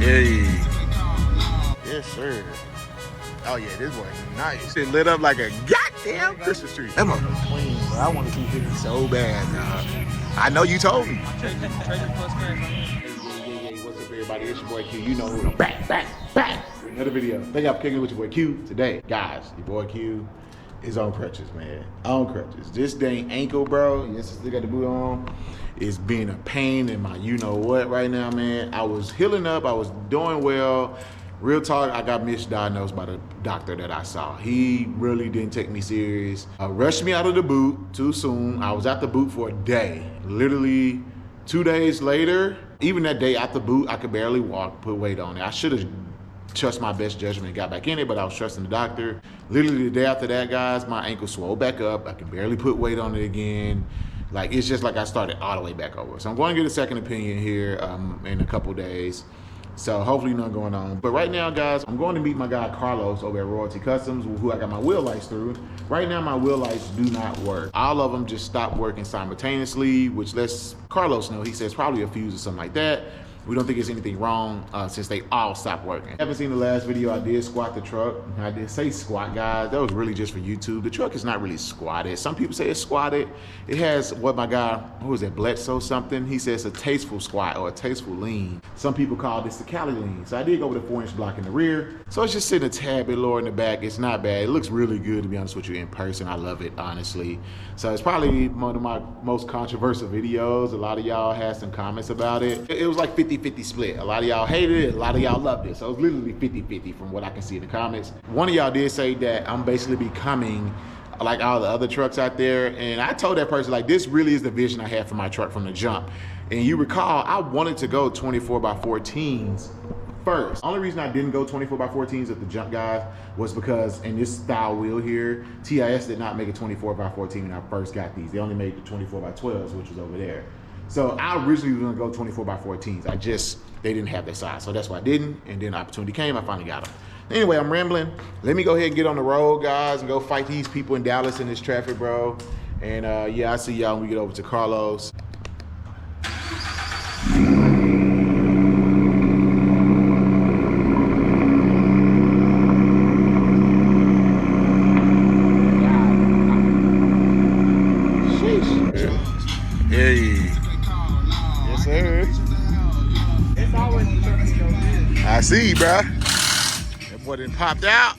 Hey. Yes, sir. Oh yeah, this boy is nice. It lit up like a goddamn Christmas tree. That motherfucker's clean, bro. I want to keep hitting so bad, dog. I know you told me. Hey, what's up, everybody? It's your boy Q. You know who I'm back. Another video. Thank y'all for kicking with your boy Q today. Guys, your boy Q is on crutches, man. On crutches. This dang ankle, bro. Yes, I still got the boot on. It's being a pain in my you-know-what right now, man. I was healing up. I was doing well. Real talk, I got misdiagnosed by the doctor that I saw. He really didn't take me serious. Rushed me out of the boot too soon. I was at the boot for a day. Literally 2 days later, even that day at the boot, I could barely walk, put weight on it. I should have trusted my best judgment and got back in it, but I was trusting the doctor. Literally the day after that, guys, my ankle swelled back up. I could barely put weight on it again. Like, it's just like I started all the way back over. So I'm going to get a second opinion here in a couple days. So hopefully nothing going on. But right now, guys, I'm going to meet my guy Carlos over at Royalty Customs, who I got my wheel lights through. Right now, my wheel lights do not work. All of them just stopped working simultaneously, which lets Carlos know. He says probably a fuse or something like that. We don't think there's anything wrong since they all stopped working. Haven't seen the last video, I did squat the truck. I did say squat, guys. That was really just for YouTube. The truck is not really squatted. Some people say it's squatted. It has what my guy, who was it, Bledsoe something? He says a tasteful squat or a tasteful lean. Some people call this the Cali lean. So I did go with a 4-inch block in the rear. So it's just sitting a tad bit lower in the back. It's not bad. It looks really good, to be honest with you, in person. I love it, honestly. So it's probably one of my most controversial videos. A lot of y'all had some comments about it. It was like 50-50 split. A lot of y'all hated it, a lot of y'all loved it. So it was literally 50-50 from what I can see in the comments. One of y'all did say that I'm basically becoming like all the other trucks out there. And I told that person, like, this really is the vision I had for my truck from the jump. And you recall, I wanted to go 24x14s first. Only reason I didn't go 24x14s at the jump, guys, was because in this style wheel here, TIS did not make a 24x14 when I first got these. They only made the 24x12s, which was over there. So I originally was gonna go 24x14s. They didn't have that size. So that's why I didn't. And then opportunity came, I finally got them. Anyway, I'm rambling. Let me go ahead and get on the road, guys, and go fight these people in Dallas in this traffic, bro. And yeah, I'll see y'all when we get over to Carlos. I see, bro. That boy done popped out.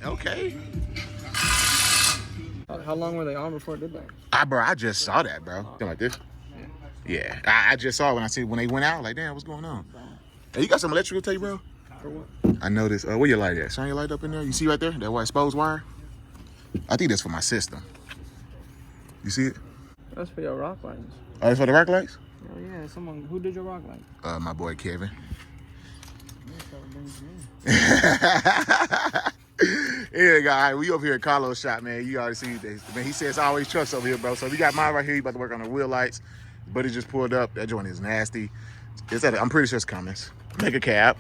Okay. How long were they on before it did that? Bro, I just saw that, bro. Something like this. Yeah, I just saw it when they went out. Like, damn, what's going on? Hey, you got some electrical tape, bro? For what? I noticed. Where your light at? Shine your light up in there. You see right there? That white exposed wire? I think that's for my system. You see it? That's for your rock lights. Oh, that's for the rock lights? Oh yeah, someone who did your rock light? My boy Kevin. Yeah, guy, we over here at Carlos' shop, man. You already see this. Man, he says always trucks over here, bro. So we got mine right here. He about to work on the wheel lights. But he just pulled up. That joint is nasty. I'm pretty sure it's Cummins. Make a cab.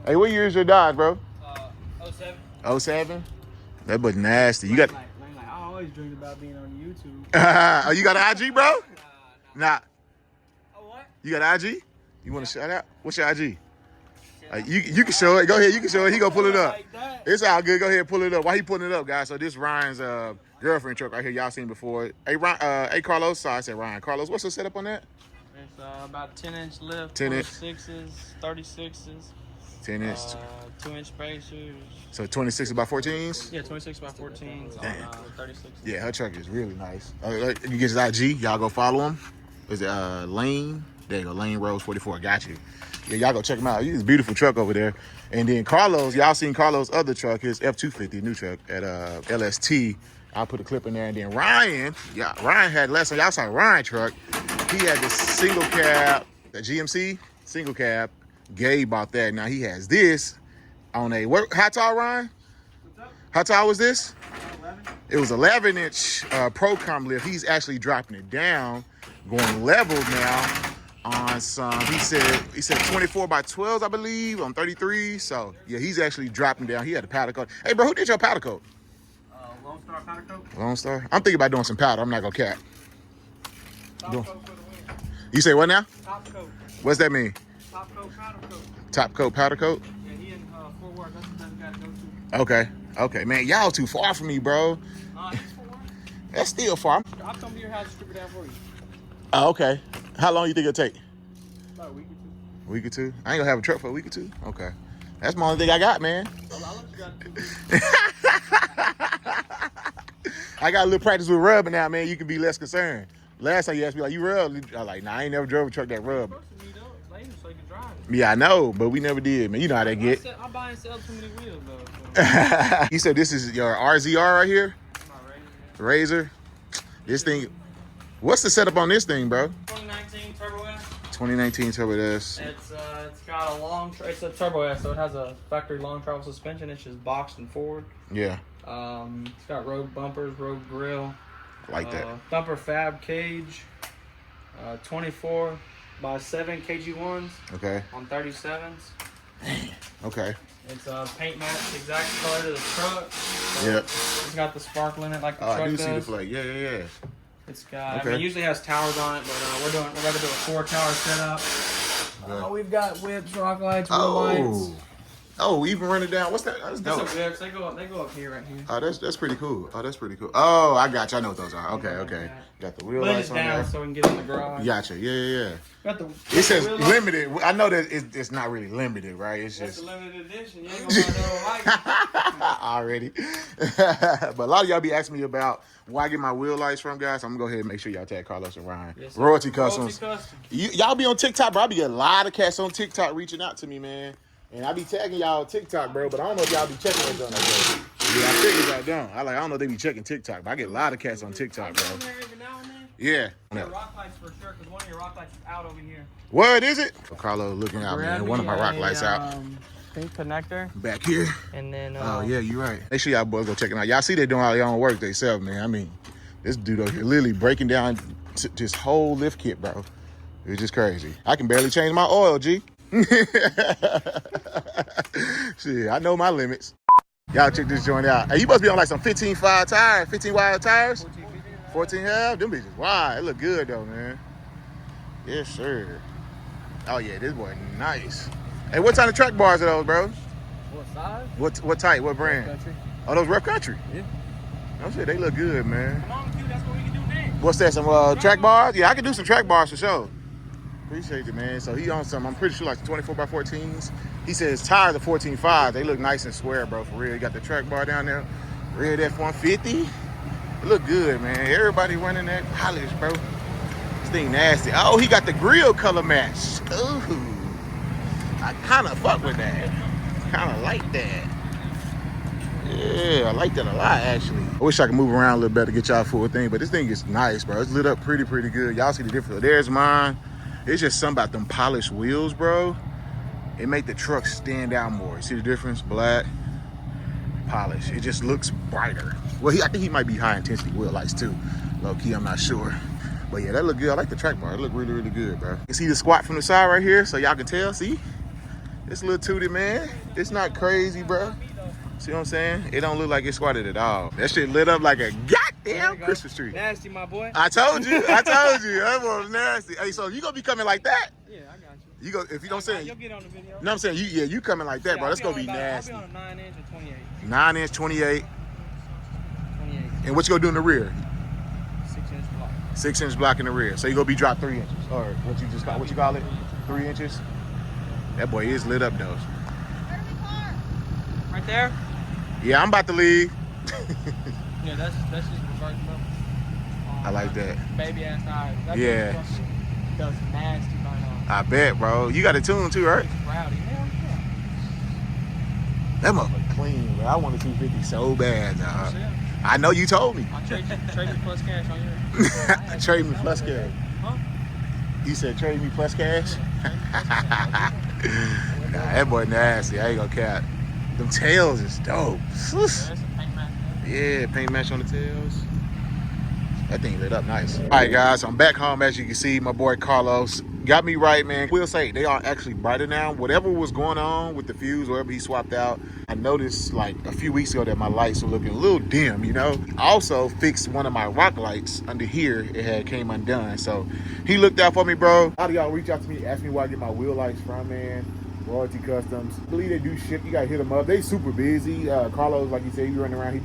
Hey, what year is your Dodge, bro? 07. 07? That but nasty. You got. I always dreamed about being on YouTube. Oh, you got an IG, bro? Nah. Oh, what? You got an IG? You want to shout out? What's your IG? You can show it. Go ahead. You can show it. He gonna pull it up. It's all good. Go ahead and pull it up. Why he pulling it up, guys? So this Ryan's girlfriend truck right here. Y'all seen before. Hey, hey Carlos. Sorry, I said Ryan. Carlos, what's the setup on that? It's about 10-inch lift, 26s, 36s, 10-inch, 2-inch spacers. So 26 by 14s. Yeah, 26x14s on 36. Yeah, her truck is really nice. You get his IG. Y'all go follow him. Is it Lane? There you go, Lane Rose 44. Got you. Yeah, y'all go check him out. He's a beautiful truck over there. And then Carlos, y'all seen Carlos' other truck, his F-250 new truck at LST. I'll put a clip in there. And then Ryan, Ryan had less on. Y'all saw Ryan truck. He had this single cab, the GMC single cab. Gabe bought that. Now he has this on a, how tall, Ryan? How tall was this? 11. It was 11-inch Procom lift. He's actually dropping it down, going level now. On some, he said 24x12s, I believe, on 33. So yeah, he's actually dropping down. He had a powder coat. Hey, bro, who did your powder coat? Lone Star powder coat. Lone Star. I'm thinking about doing some powder. I'm not gonna cap. Top coat for the win. You say what now? Top coat. What's that mean? Top coat, powder coat. Top coat, powder coat? Yeah, he in Fort Worth. That's the best guy to go to. Okay, man, y'all too far from me, bro. He's Fort Worth. That's still far. I'll come to your house and strip it down for you. Oh, okay. How long you think it'll take? About a week or two. A week or two? I ain't gonna have a truck for a week or two. Okay. That's my only thing I got, man. I'll let you got 2 weeks. I got a little practice with rubbing now, man. You can be less concerned. Last time you asked me, like, you rub? I was like, nah, I ain't never drove a truck that rub. You're supposed to meet up later so you can drive. Yeah, I know, but we never did, man. You know how that get. I buy and sell too many wheels, though. So. You said this is your RZR right here? My Razor? This thing, what's the setup on this thing, bro? 2019 Turbo S. 2019 Turbo S. It's got a it's a Turbo S, so it has a factory long travel suspension. It's just boxed and forward. Yeah. It's got road bumpers, road grill. I like that. Bumper fab cage. 24 by 7 KG1s. Okay. On 37s. Okay. It's paint matched exact color to the truck. So Yep. It's got the sparkle in it like the Oh, truck I do does. see the flake. Yeah. It's got. Okay. I mean, it usually has towers on it, but we're going to do a 4-tower setup. Okay. We've got whips, rock lights, wheel lights. Oh, we even run it down. What's that? That's That's dope. some whips. They go up here, right here. Oh, that's pretty cool. Oh, I got you. I know what those are. Okay. Got the wheel Blend lights it on down there. so we can get in the garage. Gotcha. Yeah. Got the. It says wheel lights. limited. I know that it's not really limited, right? It's That's just a limited edition. You ain't gonna find no like already. But a lot of y'all be asking me about where I get my wheel lights from, guys. So I'm gonna go ahead and make sure y'all tag Carlos and Ryan. Yes, sir. Royalty Customs. Royalty Custom. Y'all be on TikTok, bro. I be getting a lot of cats on TikTok reaching out to me, man. And I be tagging y'all on TikTok, bro. But I don't know if y'all be checking those on that, bro. Yeah, I figured y'all don't. I don't know if they be checking TikTok, but I get a lot of cats on TikTok, bro. Yeah. Your rock lights for sure, because one of your rock lights is out over here. What is it? For Carlo looking out, man. One of my rock lights out. Pink connector. Back here. And then. Oh, yeah, you're right. Make sure y'all boys go check it out. Y'all see they doing all their own work themselves, man. I mean, this dude over here literally breaking down this whole lift kit, bro. It's just crazy. I can barely change my oil, G. Shit, I know my limits. Y'all check this joint out. Hey, you must be on like some 15.5 tires, 15 wide tires? 14 half? Them bitches wide. It look good though, man. Yes, sir. Oh yeah, this boy nice. Hey, what kind of track bars are those, bro? What size? What type? What brand? Country. Oh, those Rough Country? Yeah. Oh shit, they look good, man. Come on, Q, that's what we can do next. What's that, some track bars? Yeah, I can do some track bars for sure. Appreciate it, man. So he on some, I'm pretty sure like 24x14s. He says tires are 14.5. They look nice and square, bro, for real. You got the track bar down there. Red F-150. It look good, man. Everybody running that polish, bro. This thing nasty. Oh, he got the grill color match. Ooh. I kind of fuck with that. Kind of like that. Yeah, I like that a lot, actually. I wish I could move around a little better to get y'all full thing, but this thing is nice, bro. It's lit up pretty good. Y'all see the difference. There's mine. It's just something about them polished wheels, bro. It make the truck stand out more. You see the difference? Black, polish. It just looks brighter. Well, I think he might be high intensity wheel lights too. Low key, I'm not sure. But yeah, that look good. I like the track bar. It look really good, bro. You see the squat from the side right here, so y'all can tell. See? It's a little tooted, man. It's not crazy, bro. See what I'm saying? It don't look like it's squatted at all. That shit lit up like a goddamn Christmas tree. Nasty, my boy. I told you. That was nasty. Hey, so you gonna be coming like that? Yeah, I got you. You go if you don't say. You'll get on the video. No, I'm saying you coming like that, bro. That's gonna be nasty. I'll be on a 9-inch or 28. 9-inch, 28. 28. And what you gonna do in the rear? 6-inch block. 6-inch block in the rear. So you gonna be dropped 3 inches, or what you call it? 3 inches. That boy is lit up though. Right there. Yeah, I'm about to leave. Yeah, that's just reversible. I like that. Baby ass eyes. That's Yeah. Does nasty by now. I bet, bro. You got a tune too, right? Rowdy. Hell yeah. That motherfucker clean, bro. I want a 250 so bad, dog. Yeah. I know you told me. I'll trade me plus cash on your. Trade me plus cash. Huh? You said trade me plus cash? Nah, that boy nasty. I ain't gonna cap. Them tails is dope. That's a paint match. Yeah, paint match on the tails. That thing lit up nice. All right, guys, I'm back home. As you can see, my boy Carlos got me right, man. We'll say they are actually brighter now. Whatever was going on with the fuse, whatever he swapped out, I noticed like a few weeks ago that my lights were looking a little dim, you know? I also fixed one of my rock lights under here. It had came undone. So he looked out for me, bro. A lot of y'all reach out to me, ask me where I get my wheel lights from, man. Royalty Customs. I believe they do ship. You gotta hit them up. They super busy. Carlos, like you said, he running around.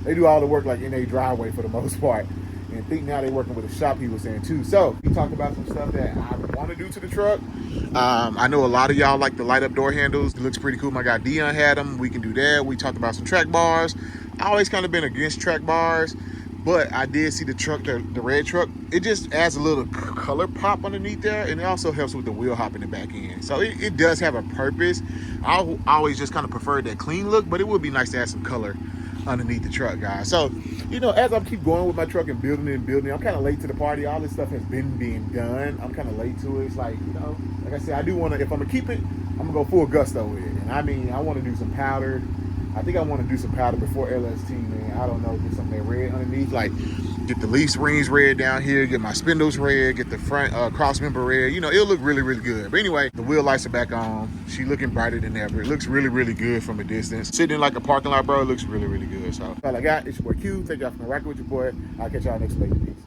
They do all the work like in their driveway for the most part. And I think now they're working with a shop, he was saying too. So we talked about some stuff that I want to do to the truck. I know a lot of y'all like the light up door handles. It looks pretty cool. My guy Dion had them. We can do that. We talked about some track bars. I always kind of been against track bars, but I did see the truck, the red truck. It just adds a little color pop underneath there, and it also helps with the wheel hop in the back end. So it does have a purpose. I always just kind of preferred that clean look, but it would be nice to add some color underneath the truck, guys. So, you know, as I keep going with my truck and building I'm kind of late to the party. All this stuff has been being done. I'm kind of late to it. It's like, you know, like I said, I do want to, if I'm going to keep it, I'm going to go full gusto with it. And I mean, I want to do some powder. I think I want to do some powder before LST, man. I don't know, get some of that red underneath, like get the leaf rings red down here, get my spindles red, get the front cross member red. You know, it'll look really, really good. But anyway, the wheel lights are back on. She looking brighter than ever. It looks really, really good from a distance. Sitting in like a parking lot, bro, it looks really, really good. So, all I got, it's your boy Q. Take y'all from rocking with your boy. I'll catch y'all next week. Peace.